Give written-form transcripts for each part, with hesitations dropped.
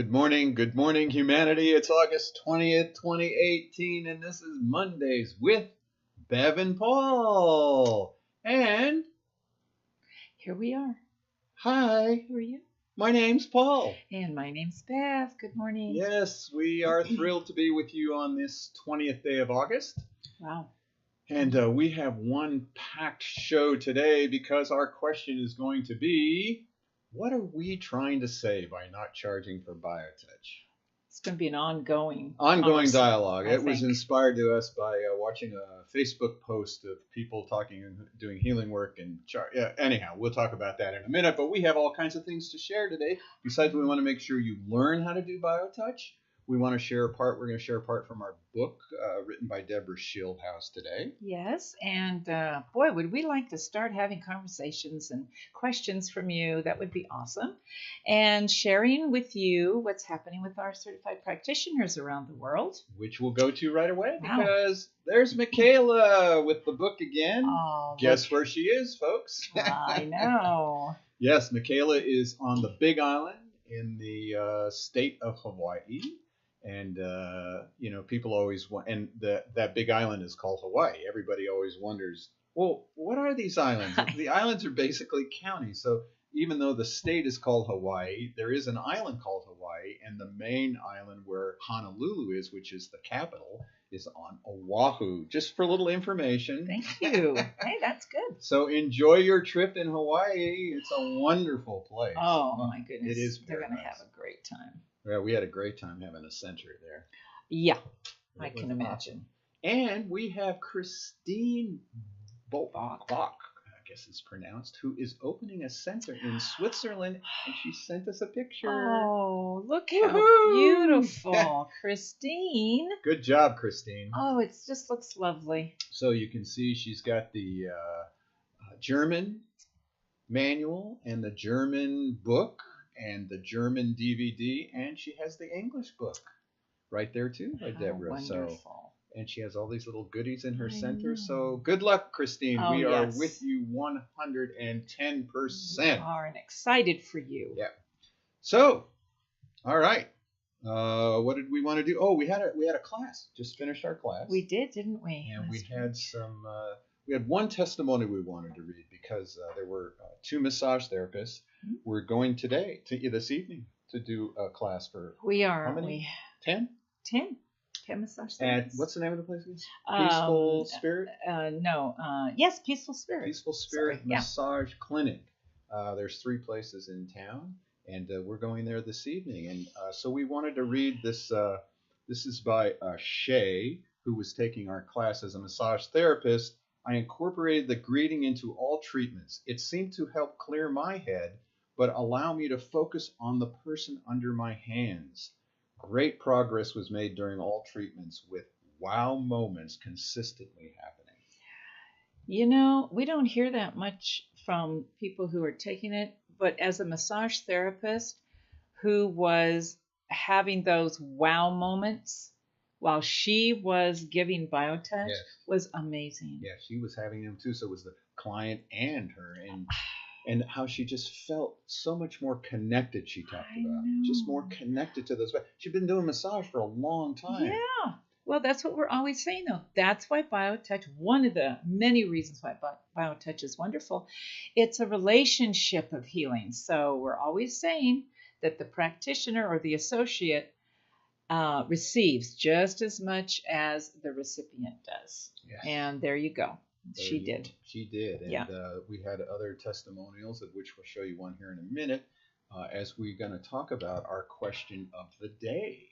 Good morning, humanity. It's August 20th, 2018, and this is Mondays with Bev and Paul. And Here we are. hi, Who are you? my name's Paul. And my name's Bev. Good morning. Yes, we are thrilled to be with you on this 20th day of August. Wow. And we have one packed show today because our question is going to be, what are we trying to say by not charging for BioTouch? It's going to be an ongoing Dialogue. I It was think. inspired to us by watching a Facebook post of people talking and doing healing work. Anyhow, we'll talk about that in a minute. But we have all kinds of things to share today. Besides, we want to make sure you learn how to do BioTouch. We want to share a part. We're going to share a part from our book written by Deborah Schildhouse today. Yes. And boy, would we like to start having conversations and questions from you. That would be awesome. And sharing with you what's happening with our certified practitioners around the world. Which we'll go to right away Wow. because there's Michaela with the book again. Oh, Guess where she is, folks? I know. Yes, Michaela is on the Big Island in the state of Hawaii. And, people always want, and that big island is called Hawaii. Everybody always wonders, well, what are these islands? The islands are basically counties. So even though the state is called Hawaii, there is an island called Hawaii. And the main island where Honolulu is, which is the capital, is on Oahu. Just for a little information. Thank you. Hey, that's good. So enjoy your trip in Hawaii. It's a wonderful place. Oh, my goodness. It is They're very going to nice. have a great time. Yeah, we had a great time having a center there. Yeah, I It was can imagine. And we have Christine Bach, I guess it's pronounced, who is opening a center in Switzerland, and she sent us a picture. Oh, look how Woohoo! beautiful. Christine. Good job, Christine. Oh, it just looks lovely. So you can see she's got the German manual and the German book and the German DVD, and she has the English book right there too by Deborah. Wonderful. And she has all these little goodies in her I center. know. So good luck, Christine. Oh, We are yes. with you 110%. We are and excited for you. Yeah. So, all right. What did we want to do? Oh, we had a class. Just finished our class. We did, didn't we? And we That's had right. some. We had one testimony we wanted to read because there were two massage therapists. Mhm. We're going this evening, to do a class for We are. how many? 10? 10 massage At therapists. what's the name of the place again? Um, Peaceful Spirit. No. Yes, Peaceful Spirit. Peaceful Spirit Sorry, yeah. Massage Clinic. There's 3 places in town, and we're going there this evening. And so we wanted to read this. This is by Shay, who was taking our class as a massage therapist. I incorporated the greeting into all treatments. It seemed to help clear my head, but allow me to focus on the person under my hands. Great progress was made during all treatments with wow moments consistently happening. You know, we don't hear that much from people who are taking it, but as a massage therapist who was having those wow moments while she was giving BioTouch Yes. was amazing. Yeah, she was having them too. So it was the client and her, and how she just felt so much more connected. She talked I about know. just more connected to those. She'd been doing massage for a long time. Yeah. Well, that's what we're always saying, though. That's why BioTouch, one of the many reasons why BioTouch is wonderful, it's a relationship of healing. So we're always saying that the practitioner or the associate receives just as much as the recipient does. Yes. And there you go. She did. She did. And Yeah. We had other testimonials, of which we'll show you one here in a minute, as we're going to talk about our question of the day.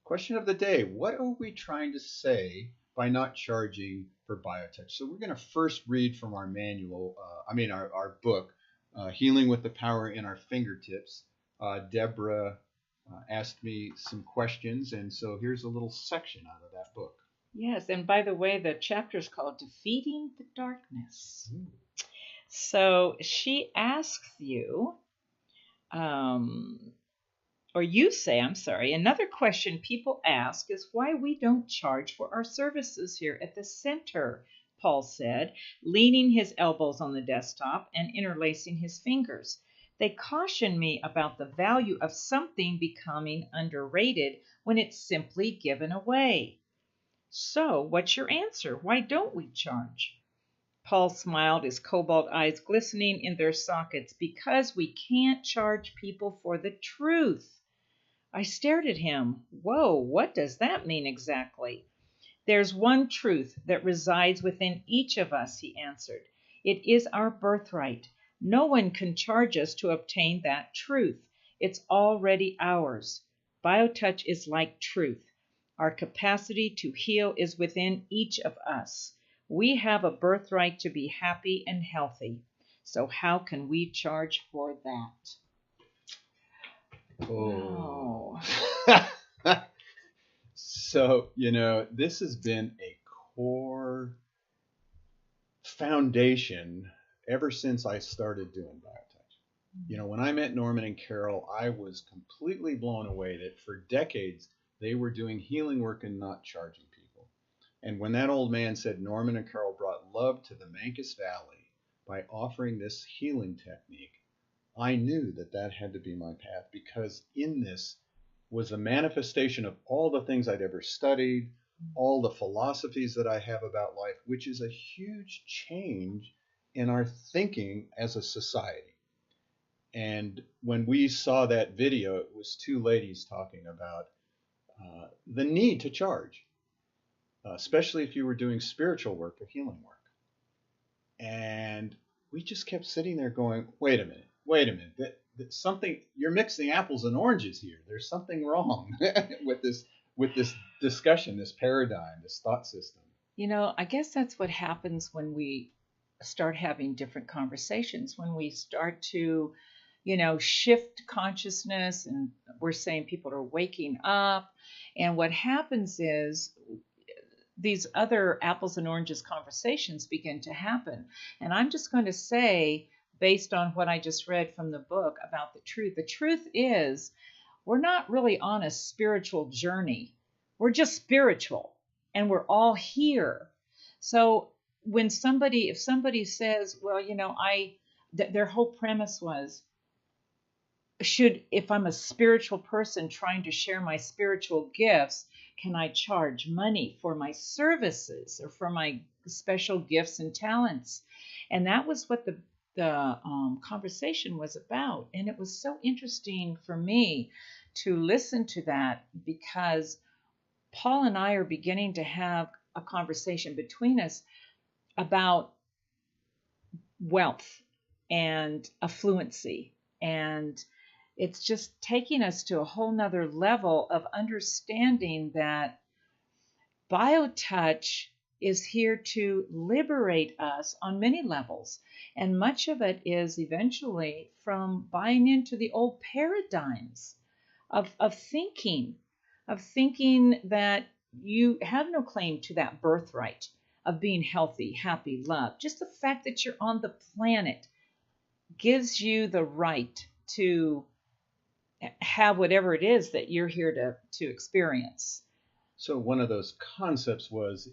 Question of the day: what are we trying to say by not charging for BioTouch? So we're going to first read from our manual, our book, Healing with the Power in Our Fingertips. Deborah asked me some questions, and so here's a little section out of that book. Yes. And by the way, the chapter is called Defeating the Darkness. So she asks you, or you say, I'm sorry, another question people ask is why we don't charge for our services here at the center, Paul said, leaning his elbows on the desktop and interlacing his fingers. They caution me about the value of something becoming underrated when it's simply given away. So, what's your answer? Why don't we charge? Paul smiled, his cobalt eyes glistening in their sockets. Because we can't charge people for the truth. I stared at him. Whoa, what does that mean exactly? There's one truth that resides within each of us, he answered. It is our birthright. No one can charge us to obtain that truth. It's already ours. BioTouch is like truth. Our capacity to heal is within each of us. We have a birthright to be happy and healthy. So how can we charge for that? Oh. Wow. So, this has been a core foundation ever since I started doing BioTouch. When I met Norman and Carol, I was completely blown away that for decades they were doing healing work and not charging people. And when that old man said Norman and Carol brought love to the Mancos Valley by offering this healing technique, I knew that that had to be my path, because in this was a manifestation of all the things I'd ever studied, all the philosophies that I have about life, which is a huge change in our thinking as a society. And when we saw that video, it was two ladies talking about the need to charge, especially if you were doing spiritual work or healing work. And we just kept sitting there going, wait a minute, that something, you're mixing apples and oranges here. There's something wrong with this discussion, this paradigm, this thought system. I guess that's what happens when we start having different conversations, when we start to, shift consciousness, and we're saying people are waking up. And what happens is these other apples and oranges conversations begin to happen. And I'm just going to say, based on what I just read from the book about the truth is we're not really on a spiritual journey. We're just spiritual, and we're all here. So if somebody says, well, their whole premise was, if I'm a spiritual person trying to share my spiritual gifts, can I charge money for my services or for my special gifts and talents? And that was what the conversation was about. And it was so interesting for me to listen to that, because Paul and I are beginning to have a conversation between us about wealth and affluency. And it's just taking us to a whole nother level of understanding that BioTouch is here to liberate us on many levels. And much of it is eventually from buying into the old paradigms of thinking that you have no claim to that birthright of being healthy, happy, loved. Just the fact that you're on the planet gives you the right to have whatever it is that you're here to experience. So one of those concepts was,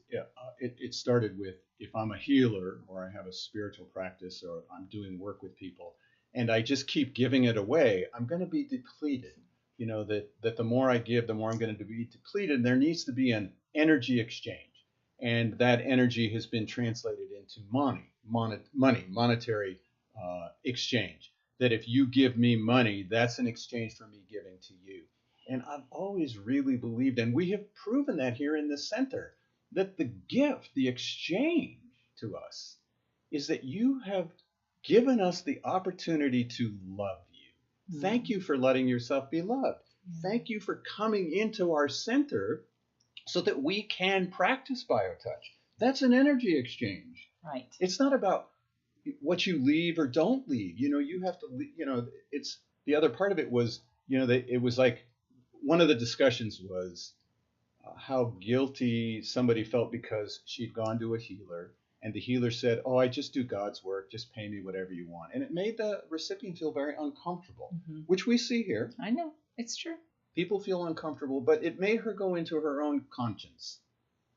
it started with, if I'm a healer or I have a spiritual practice or I'm doing work with people and I just keep giving it away, I'm going to be depleted. That the more I give, the more I'm going to be depleted. And there needs to be an energy exchange. And that energy has been translated into monetary exchange. That if you give me money, that's an exchange for me giving to you. And I've always really believed, and we have proven that here in the center, that the gift, the exchange to us, is that you have given us the opportunity to love you. Thank you for letting yourself be loved. Thank you for coming into our center so that we can practice BioTouch. That's an energy exchange. Right. It's not about what you leave or don't leave. You have to, it's the other part of it was, it was like, one of the discussions was how guilty somebody felt because she'd gone to a healer and the healer said, oh, I just do God's work, just pay me whatever you want. And it made the recipient feel very uncomfortable, which we see here. I know, it's true. People feel uncomfortable, but it made her go into her own conscience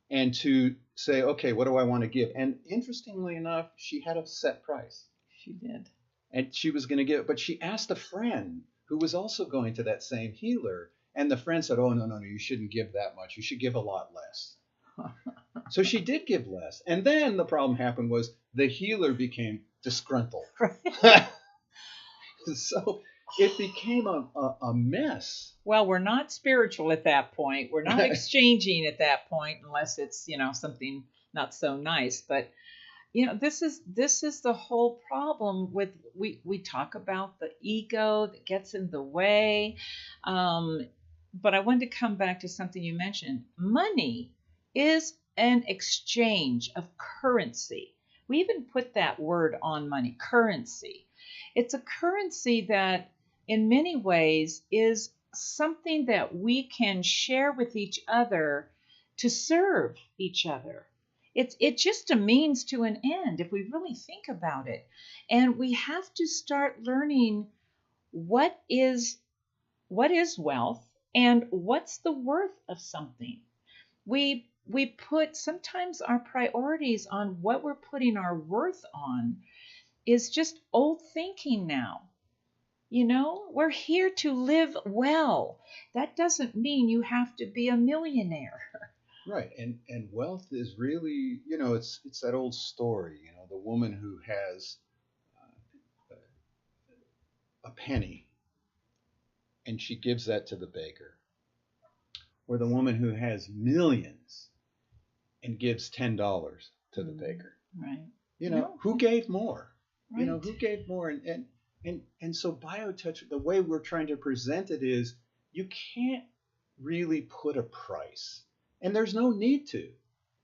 and to say, okay, what do I want to give? And interestingly enough, she had a set price. She did. and she was going to give, but she asked a friend who was also going to that same healer, and the friend said, "Oh, no, no, no, you shouldn't give that much. You should give a lot less." So she did give less, and then the problem happened was the healer became disgruntled. Right. So it became a mess. Well, we're not spiritual at that point. We're not exchanging at that point unless it's, something not so nice. But this is the whole problem with we talk about the ego that gets in the way. But I wanted to come back to something you mentioned. Money is an exchange of currency. We even put that word on money, currency. It's a currency that in many ways is something that we can share with each other to serve each other. It's just a means to an end if we really think about it. And we have to start learning what is wealth and what's the worth of something. We put sometimes our priorities on what we're putting our worth on is just old thinking now. We're here to live well. That doesn't mean you have to be a millionaire. Right, and wealth is really, it's that old story, the woman who has a penny and she gives that to the baker, or the woman who has millions and gives $10 to the baker. Right. Who gave more? Right. Who gave more? And so BioTouch, the way we're trying to present it is you can't really put a price. And there's no need to.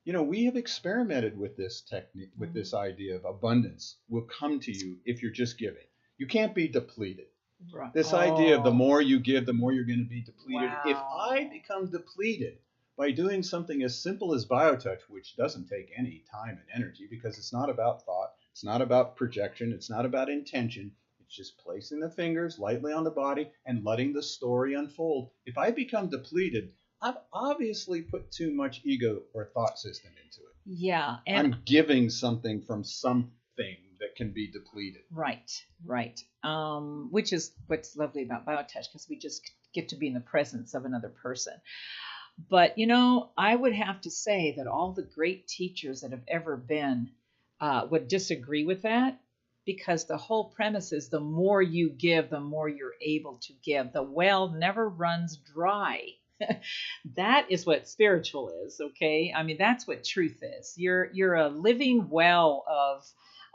We have experimented with this technique, with this idea of abundance will come to you if you're just giving. You can't be depleted. Right. This idea of the more you give, the more you're going to be depleted. Wow. If I become depleted by doing something as simple as BioTouch, which doesn't take any time and energy because it's not about thought, it's not about projection, it's not about intention. It's just placing the fingers lightly on the body and letting the story unfold. If I become depleted, I've obviously put too much ego or thought system into it. Yeah. And I'm giving something from something that can be depleted. Right. Which is what's lovely about BioTouch, because we just get to be in the presence of another person. But, I would have to say that all the great teachers that have ever been would disagree with that, because the whole premise is the more you give, the more you're able to give. The well never runs dry. That is what spiritual is, okay? I mean, that's what truth is. You're a living well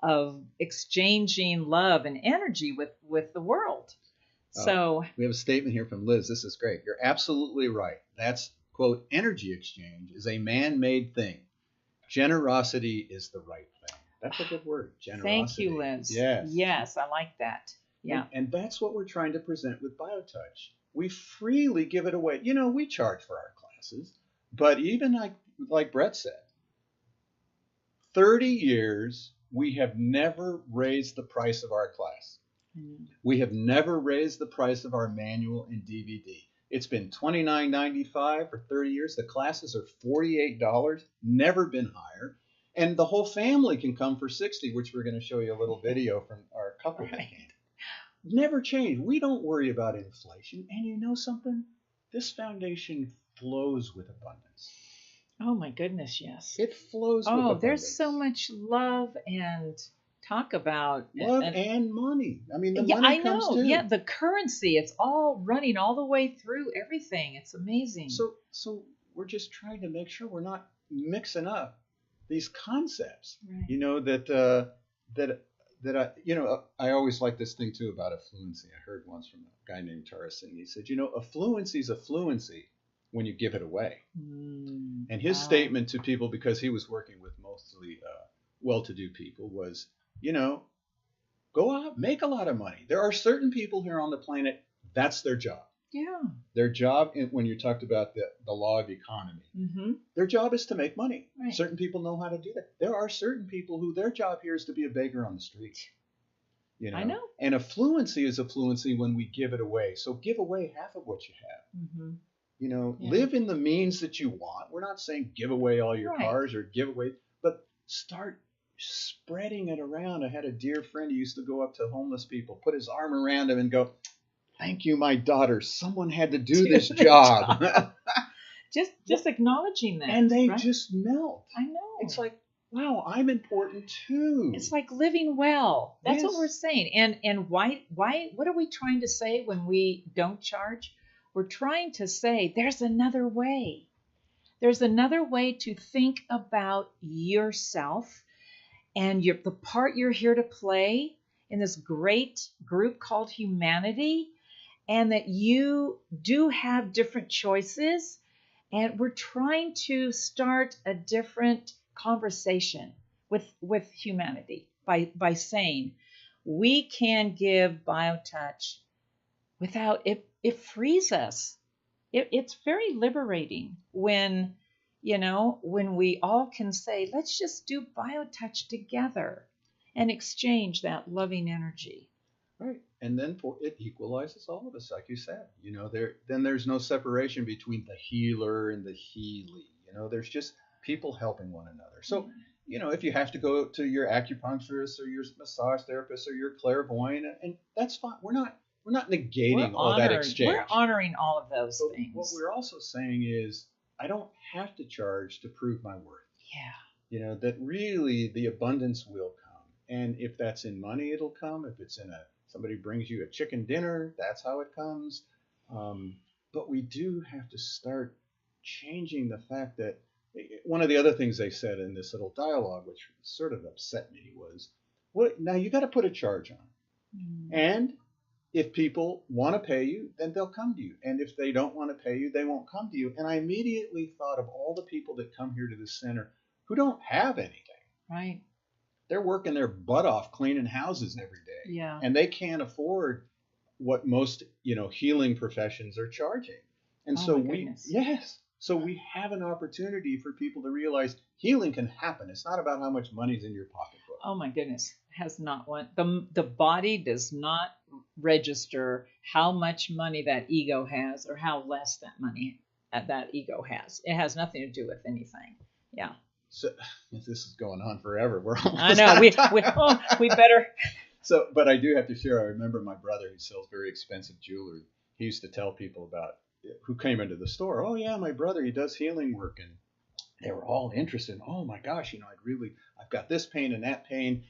of exchanging love and energy with the world. So we have a statement here from Liz. This is great. You're absolutely right. That's, quote, energy exchange is a man-made thing. Generosity is the right thing. That's a good word. Generosity. Thank you, Liz. Yes, I like that. Yeah. And that's what we're trying to present with BioTouch. We freely give it away. We charge for our classes, but even like Brett said, 30 years, we have never raised the price of our class. We have never raised the price of our manual and DVD. It's been $29.95 for 30 years. The classes are $48, never been higher. And the whole family can come for $60, which we're going to show you a little video from our couple that came. Never changed. We don't worry about inflation. And you know something? This foundation flows with abundance. Oh my goodness, yes. It flows with abundance. There's so much love and talk about love and money. I mean, the money comes too. Yeah, the currency, it's all running all the way through everything. It's amazing. So we're just trying to make sure we're not mixing up these concepts. Right. I always like this thing too about affluency. I heard once from a guy named Tarasing. He said, affluency is affluency when you give it away. And his statement to people, because he was working with mostly well-to-do people, was, go out, make a lot of money. There are certain people here on the planet, that's their job. Yeah. Their job, when you talked about the law of economy, their job is to make money. Right. Certain people know how to do that. There are certain people who their job here is to be a beggar on the street. I know. And affluency is affluency when we give it away. So give away half of what you have. Live in the means that you want. We're not saying give away all your cars or give away, but start spreading it around. I had a dear friend who used to go up to homeless people, put his arm around them and go, "Thank you, my daughter. Someone had to do this job." just acknowledging that. And they right? just melt. I know. It's like, wow, I'm important too. It's like living well. That's Yes. what we're saying. And why what are we trying to say when we don't charge? We're trying to say there's another way. There's another way to think about yourself and the part you're here to play in this great group called humanity, and that you do have different choices. And we're trying to start a different conversation with humanity by saying we can give BioTouch without it frees us. It's very liberating when when we all can say, let's just do BioTouch together and exchange that loving energy. Right. And then it equalizes all of us, like you said. Then there's no separation between the healer and the healy. There's just people helping one another. So, if you have to go to your acupuncturist or your massage therapist or your clairvoyant, and that's fine. We're not negating all that exchange. We're honoring all of those But things. what we're also saying is, I don't have to charge to prove my worth. Yeah. That really the abundance will come. And if that's in money, it'll come. If it's in somebody brings you a chicken dinner, that's how it comes. But we do have to start changing the fact that one of the other things they said in this little dialogue, which sort of upset me, was, well, now you got to put a charge on. And if people want to pay you, then they'll come to you. And if they don't want to pay you, they won't come to you. And I immediately thought of all the people that come here to the center who don't have anything. Right. They're working their butt off cleaning houses every day. Yeah. And they can't afford what most, healing professions are charging. And so we have an opportunity for people to realize healing can happen. It's not about how much money's in your pocketbook. Oh my goodness. Has not one. The body does not register how much money that ego has or how less that money that ego has. It has nothing to do with anything. Yeah. So this is going on forever. We're almost I know. We better. So, but I do have to share. I remember my brother, who sells very expensive jewelry. He used to tell people about who came into the store. Oh yeah, my brother, he does healing work, and they were all interested. Oh my gosh, I've got this pain and that pain.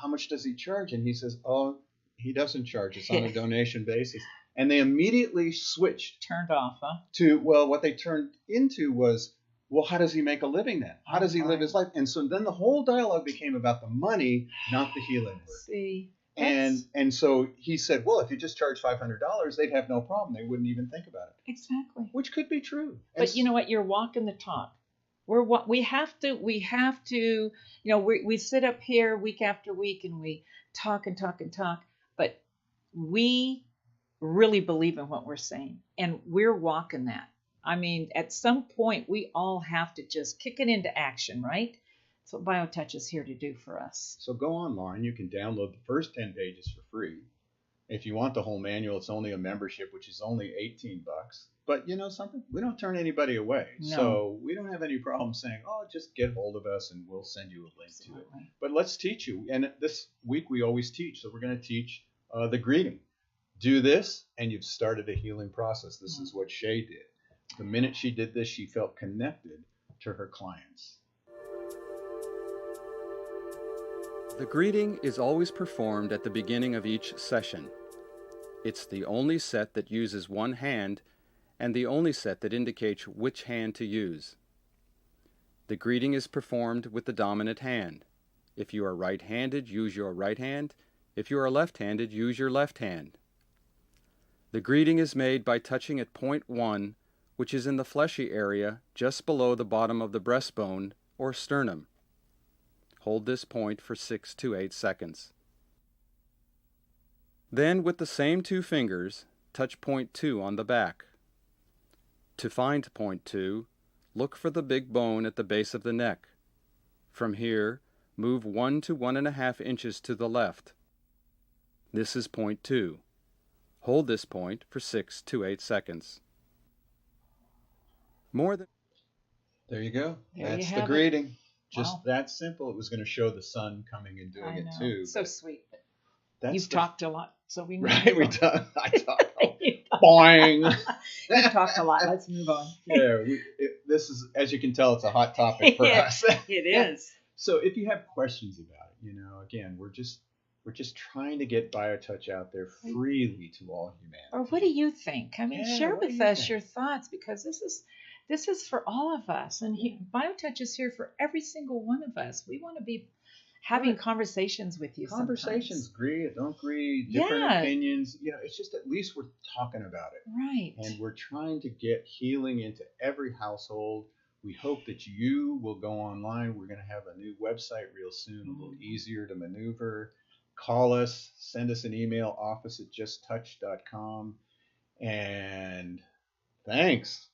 How much does he charge? And he says, oh, he doesn't charge. It's on a donation basis. And they immediately switched. Turned off, huh? To, well, what they turned into was, well, how does he make a living then? How does he live his life? And so then the whole dialogue became about the money, not the healing work. See. And so he said, well, if you just charge $500, they'd have no problem. They wouldn't even think about it. Exactly. Which could be true. But you know what? You're walking the talk. We have to, we sit up here week after week and we talk and talk and talk, but we really believe in what we're saying and we're walking that. I mean, at some point we all have to just kick it into action, right? That's what BioTouch is here to do for us. So go online. You can download the first 10 pages for free. If you want the whole manual, it's only a membership, which is only $18. But you know something? We don't turn anybody away. No. So we don't have any problem saying, oh, just get hold of us and we'll send you a link to it. But let's teach you. And this week we always teach. So we're going to teach the greeting. Do this and you've started a healing process. This is what Shay did. The minute she did this, she felt connected to her clients. The greeting is always performed at the beginning of each session. It's the only set that uses one hand and the only set that indicates which hand to use. The greeting is performed with the dominant hand. If you are right-handed, use your right hand. If you are left-handed, use your left hand. The greeting is made by touching at point 1, which is in the fleshy area just below the bottom of the breastbone or sternum. Hold this point for 6 to 8 seconds. Then, with the same 2 fingers, touch point 2 on the back. To find point 2, look for the big bone at the base of the neck. From here, move 1 to 1.5 inches to the left. This is point 2. Hold this point for 6 to 8 seconds. There you go. There That's you the have greeting. Just Wow. that simple. It was going to show the sun coming and doing I it know. too. So but sweet. that's You've talked a lot, so we need right. to We move talk. I talk. on. Boing. You've talked a lot. Let's move on. Yeah. This is, as you can tell, it's a hot topic for Yeah, us. It is. So if you have questions about it, again, we're just trying to get BioTouch out there freely to all humanity. Or what do you think? I mean, Yeah, share what do with you us think? your thoughts, because this is for all of us, and BioTouch is here for every single one of us. We want to be having Right. conversations with you. Conversations, sometimes. agree, don't agree, different Yeah. opinions. It's just at least we're talking about it. Right. And we're trying to get healing into every household. We hope that you will go online. We're going to have a new website real soon, a little easier to maneuver. Call us, send us an email, office@justtouch.com. And thanks.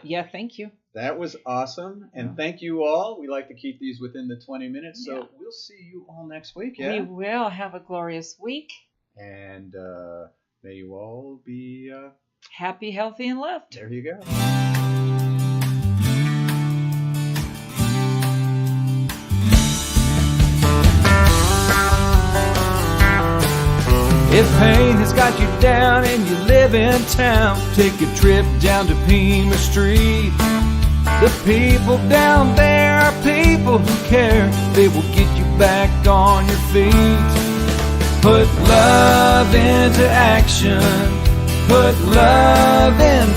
Yeah, thank you. That was awesome. And Yeah. thank you all. We like to keep these within the 20 minutes. So Yeah. we'll see you all next week. We Yeah. will have a glorious week. And may you all be, Happy, healthy, and loved. there you go. If pain has got you down and you live in town, take a trip down to Pima Street. The people down there are people who care. They will get you back on your feet. Put love into action. Put love into